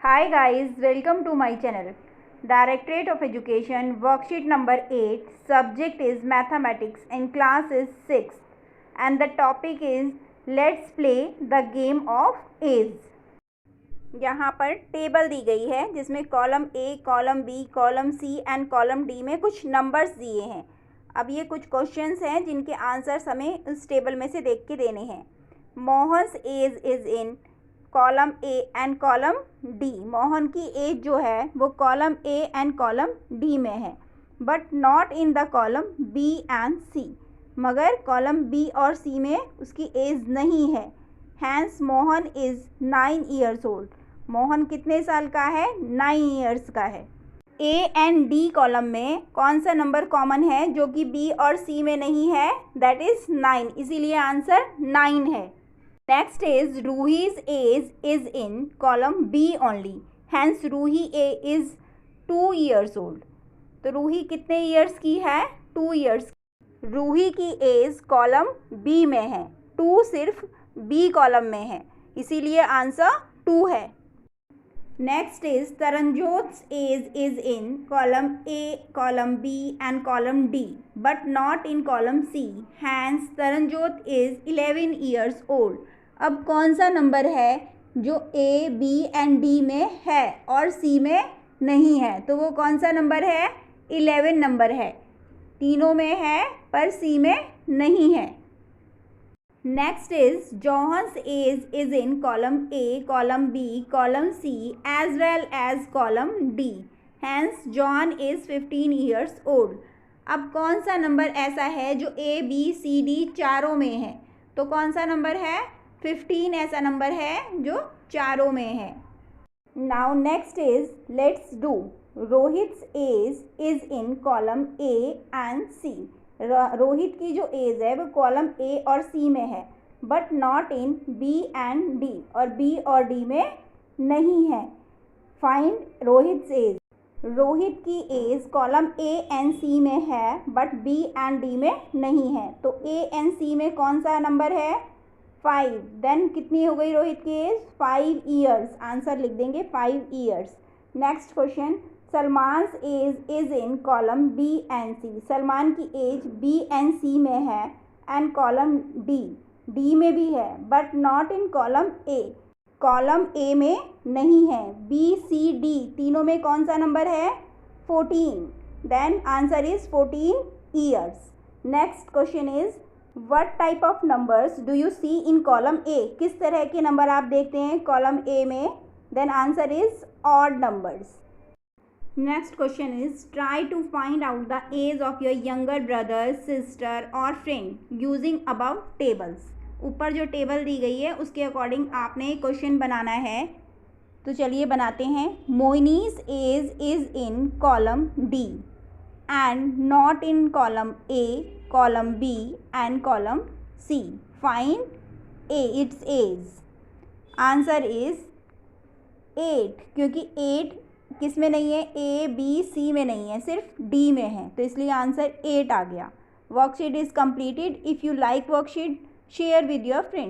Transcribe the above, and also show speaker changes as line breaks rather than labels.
Hi guys, welcome to my channel. Directorate of Education, worksheet number 8, subject is mathematics and class is 6th and the topic is let's play the game of A's. यहाँ पर table दी गई है जिसमें column A, column B, column C and column D में कुछ numbers दिए हैं। अब ये कुछ क्वेश्चंस हैं जिनके आंसर्स हमें उस टेबल में से देख के देने हैं। Mohan's age is in column A and column D. Mohan की एज जो है वो column A and column D में है, but not in the column B and C. मगर कॉलम बी और सी में उसकी एज नहीं है। Hence Mohan is 9 years old. Mohan कितने साल का है? 9 ईयर्स का है। ए एंड डी कॉलम में कौन सा नंबर कॉमन है जो कि बी और सी में नहीं है? दैट इज़ 9, इसीलिए आंसर 9 है। Next is Ruhi's age is in column B only, hence Ruhi A is 2 years old. तो रूही कितने ईयर्स की है? 2 ईयर्स। रूही की एज कॉलम बी में है, 2 सिर्फ बी कॉलम में है, इसीलिए आंसर 2 है। Next is Taranjot's age is in column A, column B and column D, but not in column C, hence Taranjot is 11 years old. अब कौन सा नंबर है जो ए, बी एंड डी में है और सी में नहीं है? तो वो कौन सा नंबर है? 11 नंबर है। तीनों में है पर सी में नहीं है। Next is John's age is in column A, column B, column C as well as column D, hence John is 15 years old. अब कौन सा नंबर ऐसा है जो ए, बी, सी, डी चारों में है? तो कौन सा नंबर है? 15 ऐसा नंबर है जो चारों में है। Now next is let's do Rohit's age is in column A and C. Rohit की जो एज है वो कॉलम ए और सी में है, but not in B and D, और बी और डी में नहीं है। Find Rohit's age. रोहित की age column A and C में है बट बी एंड डी में नहीं है। तो ए एंड सी में कौन सा नंबर है? 5। देन कितनी हो गई रोहित की एज? 5 ईयर्स। आंसर लिख देंगे 5 years. Next question, Salman's age is in column B and C. Salman की एज बी एंड सी में है एंड कॉलम डी, डी में भी है but not in column A, column A में नहीं है। बी, सी, डी तीनों में कौन सा नंबर है? 14। Then answer is 14 years. Next question is what type of numbers do you see in column A. किस तरह के नंबर आप देखते हैं कॉलम ए में? Then answer is odd numbers. Next question is try to find out the age of your younger brother, sister और friend using above tables. ऊपर जो टेबल दी गई है उसके अकॉर्डिंग आपने क्वेश्चन बनाना है, तो चलिए बनाते हैं। Moini's age is in column D and not in column A, column B and column C. Find a its age. Answer is 8, क्योंकि 8 किस में नहीं है? ए, बी, सी में नहीं है, सिर्फ डी में है, तो इसलिए आंसर 8 आ गया। Worksheet is completed. If you like worksheet, share with your friends.